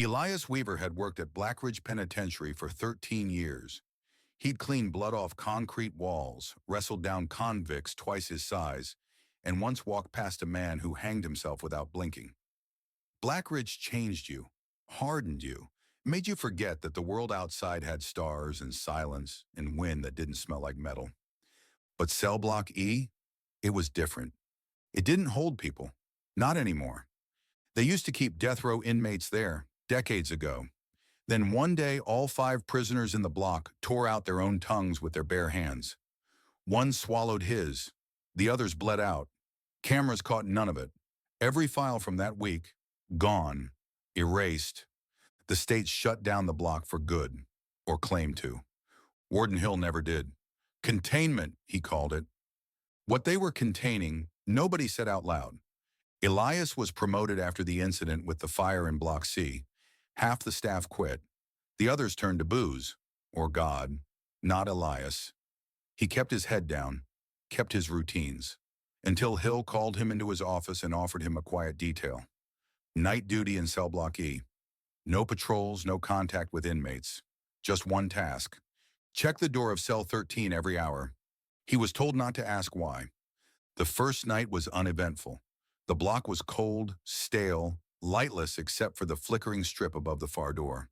Elias Weaver had worked at Blackridge Penitentiary for 13 years. He'd cleaned blood off concrete walls, wrestled down convicts twice his size, and once walked past a man who hanged himself without blinking. Blackridge changed you, hardened you, made you forget that the world outside had stars and silence and wind that didn't smell like metal. But Cell Block E? It was different. It didn't hold people. Not anymore. They used to keep death row inmates there, decades ago. Then one day, all 5 prisoners in the block tore out their own tongues with their bare hands. One swallowed his. The others bled out. Cameras caught none of it. Every file from that week, gone, erased. The state shut down the block for good, or claimed to. Warden Hill never did. Containment, he called it. What they were containing, nobody said out loud. Elias was promoted after the incident with the fire in Block C. Half the staff quit. The others turned to booze, or God, not Elias. He kept his head down, kept his routines, until Hill called him into his office and offered him a quiet detail. Night duty in Cell Block E. No patrols, no contact with inmates. Just one task. Check the door of Cell 13 every hour. He was told not to ask why. The first night was uneventful. The block was cold, stale, lightless except for the flickering strip above the far door.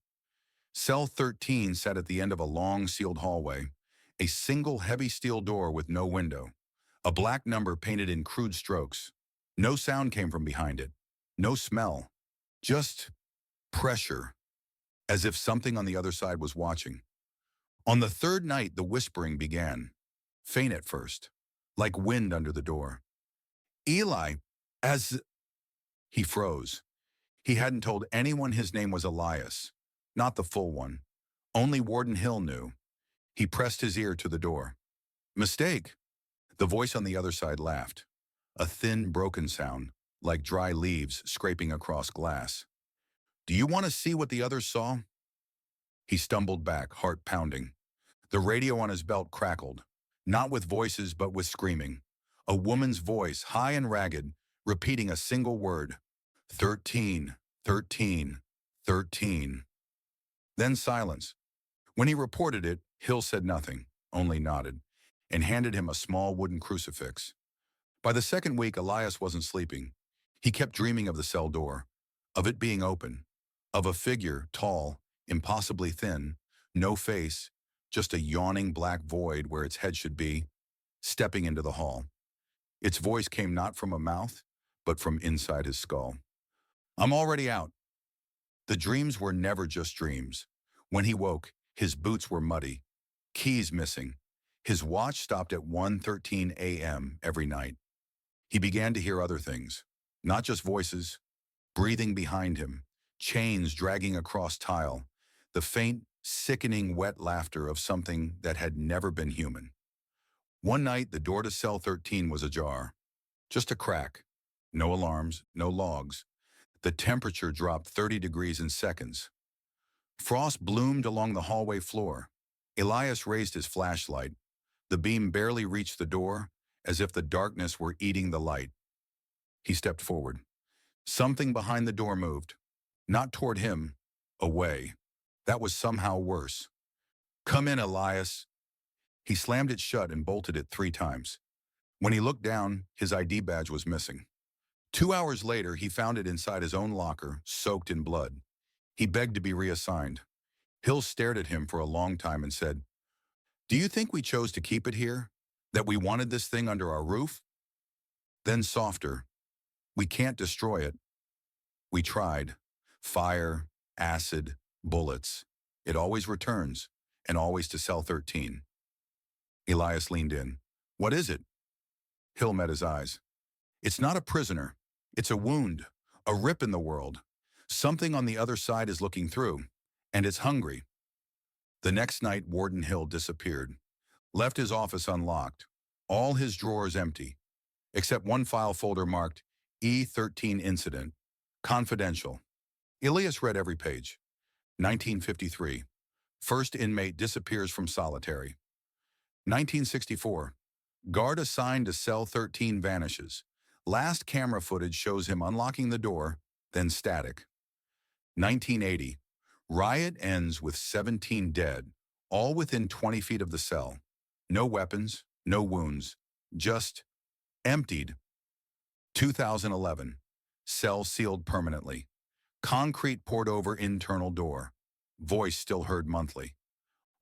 Cell 13 sat at the end of a long sealed hallway, a single heavy steel door with no window, a black number painted in crude strokes. No sound came from behind it, no smell, just pressure, as if something on the other side was watching. On the 3rd night, the whispering began, faint at first, like wind under the door. Eli, as... He froze. He hadn't told anyone his name was Elias, not the full one. Only Warden Hill knew. He pressed his ear to the door. Mistake. The voice on the other side laughed. A thin, broken sound, like dry leaves scraping across glass. Do you want to see what the others saw? He stumbled back, heart pounding. The radio on his belt crackled, not with voices but with screaming. A woman's voice, high and ragged, repeating a single word. 13, 13, 13. Then silence. When he reported it, Hill said nothing, only nodded, and handed him a small wooden crucifix. By the 2nd week, Elias wasn't sleeping. He kept dreaming of the cell door, of it being open, of a figure, tall, impossibly thin, no face, just a yawning black void where its head should be, stepping into the hall. Its voice came not from a mouth, but from inside his skull. I'm already out. The dreams were never just dreams. When he woke, his boots were muddy, keys missing. His watch stopped at 1:13 a.m. every night. He began to hear other things, not just voices, breathing behind him, chains dragging across tile, the faint, sickening, wet laughter of something that had never been human. One night, the door to Cell 13 was ajar. Just a crack. No alarms, no logs. The temperature dropped 30 degrees in seconds. Frost bloomed along the hallway floor. Elias raised his flashlight. The beam barely reached the door, as if the darkness were eating the light. He stepped forward. Something behind the door moved. Not toward him, away. That was somehow worse. Come in, Elias. He slammed it shut and bolted it 3 times. When he looked down, his ID badge was missing. 2 hours later, he found it inside his own locker, soaked in blood. He begged to be reassigned. Hill stared at him for a long time and said, Do you think we chose to keep it here? That we wanted this thing under our roof? Then softer, We can't destroy it. We tried. Fire, acid, bullets. It always returns, and always to Cell 13. Elias leaned in. What is it? Hill met his eyes. It's not a prisoner. It's a wound, a rip in the world. Something on the other side is looking through, and it's hungry. The next night, Warden Hill disappeared, left his office unlocked, all his drawers empty, except one file folder marked E13 Incident, Confidential. Elias read every page. 1953. First inmate disappears from solitary. 1964. Guard assigned to Cell 13 vanishes. Last camera footage shows him unlocking the door, then static. 1980. Riot ends with 17 dead, all within 20 feet of the cell. No weapons, no wounds, just emptied. 2011. Cell sealed permanently. Concrete poured over internal door. Voice still heard monthly.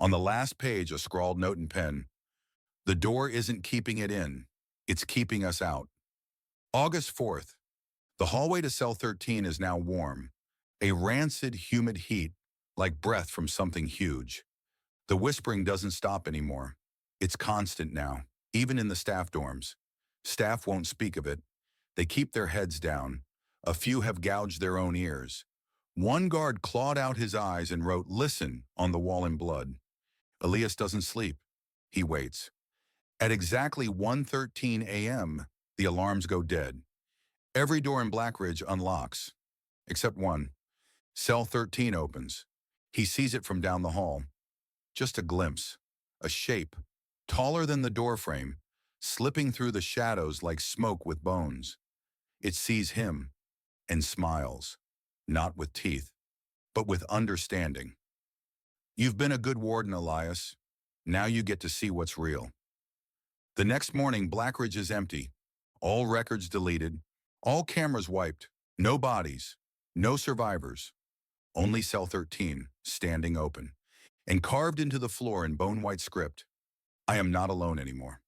On the last page, a scrawled note in pen. The door isn't keeping it in. It's keeping us out. August 4th. The hallway to cell 13 is now warm. A rancid, humid heat, like breath from something huge. The whispering doesn't stop anymore. It's constant now, even in the staff dorms. Staff won't speak of it. They keep their heads down. A few have gouged their own ears. One guard clawed out his eyes and wrote, "Listen," on the wall in blood. Elias doesn't sleep. He waits. At exactly 1:13 a.m., the alarms go dead. Every door in Blackridge unlocks, except one. Cell 13 opens. He sees it from down the hall. Just a glimpse, a shape, taller than the doorframe, slipping through the shadows like smoke with bones. It sees him and smiles, not with teeth, but with understanding. You've been a good warden, Elias. Now you get to see what's real. The next morning, Blackridge is empty. All records deleted, all cameras wiped, no bodies, no survivors. Only cell 13, standing open, and carved into the floor in bone-white script, I am not alone anymore.